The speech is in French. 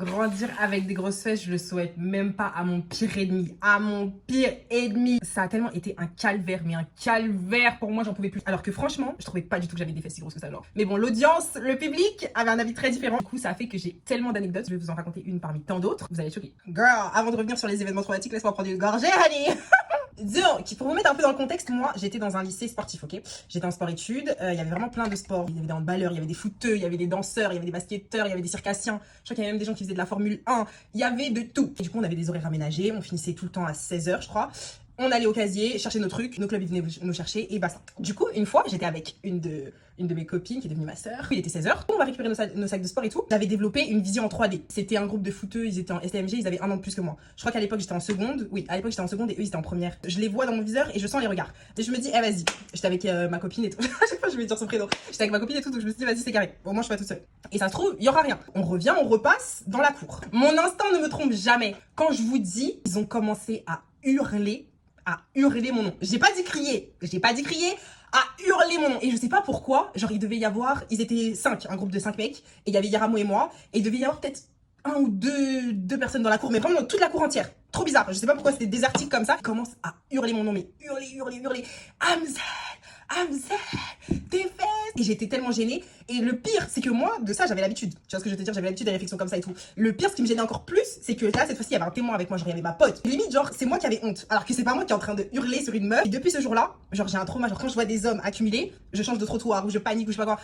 Grandir avec des grosses fesses, je le souhaite même pas à mon pire ennemi. À mon pire ennemi. Ça a tellement été un calvaire, mais un calvaire pour moi, j'en pouvais plus. Alors que franchement, je trouvais pas du tout que j'avais des fesses si grosses que ça, genre. Mais bon, l'audience, le public avait un avis très différent. Du coup, ça a fait que j'ai tellement d'anecdotes. Je vais vous en raconter une parmi tant d'autres. Vous allez être choqués. Girl, avant de revenir sur les événements traumatiques, laisse-moi prendre une gorgée, allez. Donc, pour vous mettre un peu dans le contexte, moi j'étais dans un lycée sportif, ok. J'étais en sport-études, il y avait vraiment plein de sports. Il y avait des handballeurs, il y avait des footeux, il y avait des danseurs, il y avait des basketteurs, il y avait des circassiens. Je crois qu'il y avait même des gens qui faisaient de la Formule 1. Il y avait de tout. Et du coup, on avait des horaires aménagés, on finissait tout le temps à 16h, je crois. On allait au casier, chercher nos trucs, nos clubs ils venaient nous chercher et basta. Du coup, une fois, j'étais avec une de mes copines qui est devenue ma sœur. Il était 16h, on va récupérer nos sacs de sport et tout. J'avais développé une vision en 3D. C'était un groupe de footeux, ils étaient en STMG, ils avaient 1 an de plus que moi. Je crois qu'à l'époque j'étais en seconde. Oui, à l'époque j'étais en seconde et eux ils étaient en première. Je les vois dans mon viseur et je sens les regards. Et je me dis, eh vas-y. J'étais avec ma copine et tout. À chaque fois je vais dire son prénom. J'étais avec ma copine et tout, donc je me suis dit, vas-y, c'est carré. Au moins je suis pas toute seule. Et ça se trouve, il y aura rien. On revient, on repasse dans la cour. Mon instinct ne me trompe jamais. Quand je vous dis, ils ont commencé à hurler mon nom. J'ai pas dit crier, à hurler mon nom. Et je sais pas pourquoi, genre il devait y avoir, ils étaient 5, un groupe de 5 mecs, et il y avait Yaramo et moi, et il devait y avoir peut-être 1 ou 2 personnes dans la cour, mais vraiment toute la cour entière. Trop bizarre, je sais pas pourquoi c'était désertique comme ça. Ils commencent à hurler mon nom, mais hurler. Amzel, tes fesses. Et j'étais tellement gênée. Et le pire, c'est que moi, de ça, j'avais l'habitude. Tu vois ce que je veux te dire, j'avais l'habitude des réflexions comme ça et tout. Le pire, ce qui me gênait encore plus, c'est que là, cette fois-ci, il y avait un témoin avec moi, genre il y avait ma pote. Limite, genre, c'est moi qui avais honte. Alors que c'est pas moi qui est en train de hurler sur une meuf. Et depuis ce jour-là, genre j'ai un trauma. Genre quand je vois des hommes accumulés, je change de trottoir ou je panique ou je sais pas quoi.